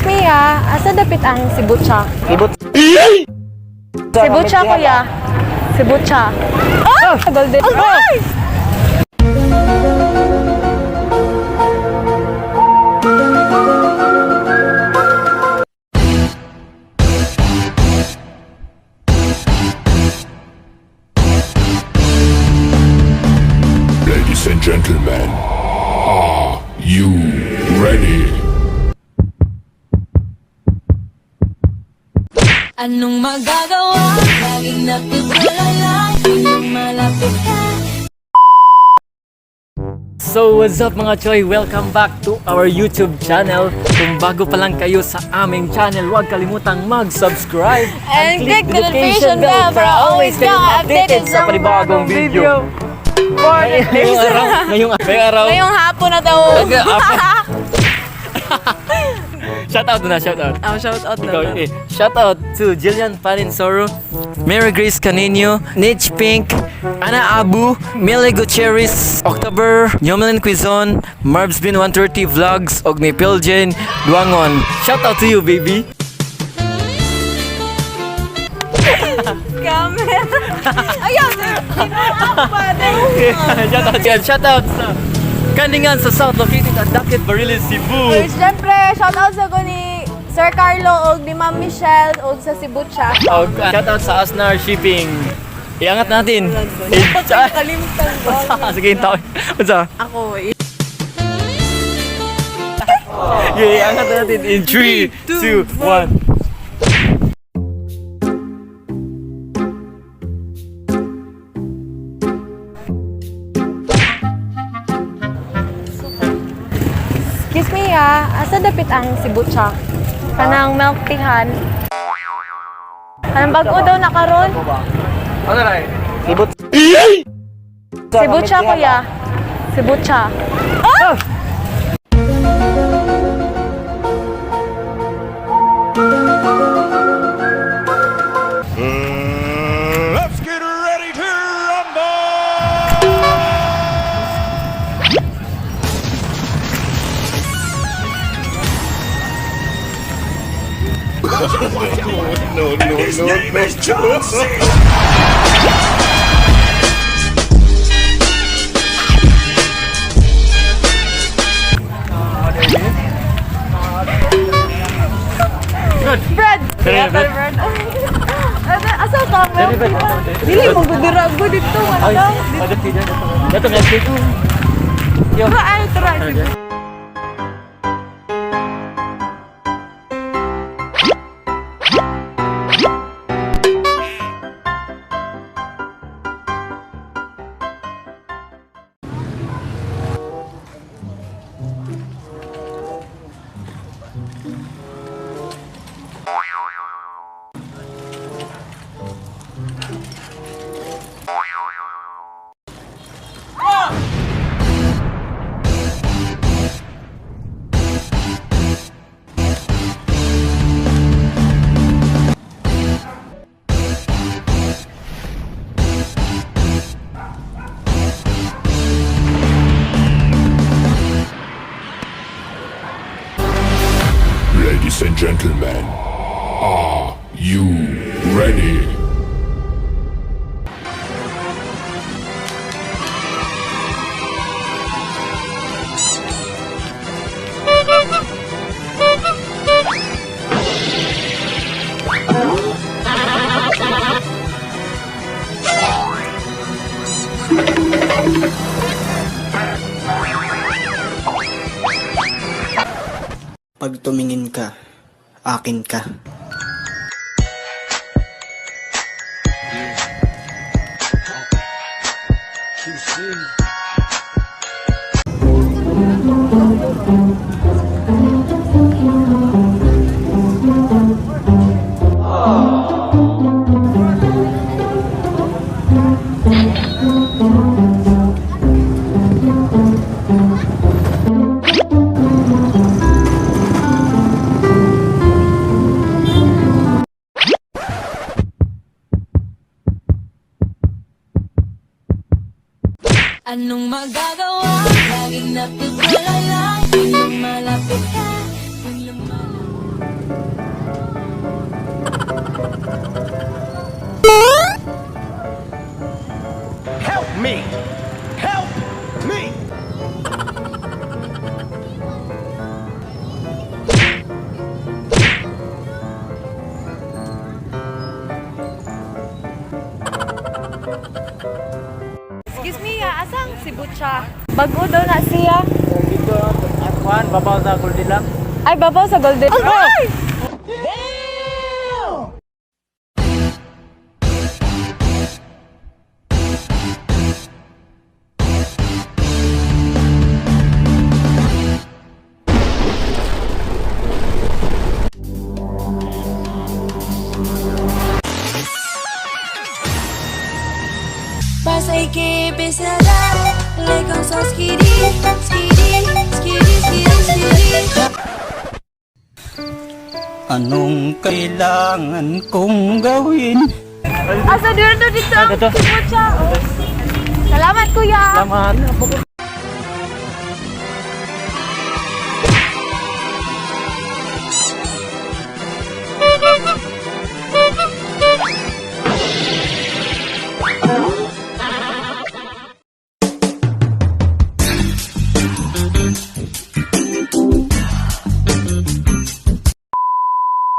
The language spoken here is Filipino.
Excuse me asa dapit ang Sebu Cha? Sebu Cha kuya. Sebu Cha. Oh! Golden. Ay! Ladies and gentlemen, are you ready? Anong magagawa? Laging napipalala, piling malapit ka. So what's up mga choy? Welcome back to our YouTube channel. Kung bago pa lang kayo sa aming channel, huwag kalimutang mag-subscribe And click the notification bell para always kayong updated sa panibagong video. Ngayong araw. Ngayong hapon na daw. Shout out na, shout out. Shout out na. Okay. Shout out to Jillian Palinsoro, Mary Grace Canino, Nitch Pink, Ana Abu, Millie Gutierrez, October, Yomelin Quizon, Marbs Bin 130 Vlogs, og ni Piljen Duangon. Shout out to you, baby. Camera. Ayun! Shout out sa Kaningan sa South, located at Dakit, Barilis, Cebu. Siyempre, shout out sa ko ni Sir Carlo o ni Ma'am Michelle o sa Sebu Cha. Shout out sa Asnar Shipping. Iangat natin. Kalimtan ko. Sige, tao. What's Ako iangat natin in 3, 2, 1. Excuse me asa dapit ang Sebu Cha? Kanang milk teahan. Kanang bago daw na karon? Ano na Sebu Cha kuya. Sebu Cha. Oh! Let's get ready to rumble! no, His name is Johnson! Brad! Brad! Asa ka? Dili mo gudirago dito. Wala. Dato na dito. Yo. Ay, tara. Ladies and gentlemen, are you ready? Pag tumingin ka, akin ka. Anong magagawa? Laging napipalala, piling malapit ka. Cha. Bago daw na siya. Dito, at Juan, babaw sa Goldilocks. Ay, babaw sa Golden. Ay! Pasay que pesada, le con sos skiri, skiri, skiri, skiri, skiri. Anong kailangan kong gawin? Asa dito ang Ito. Sebu Cha. Oh. Salamat kuya. Salamat.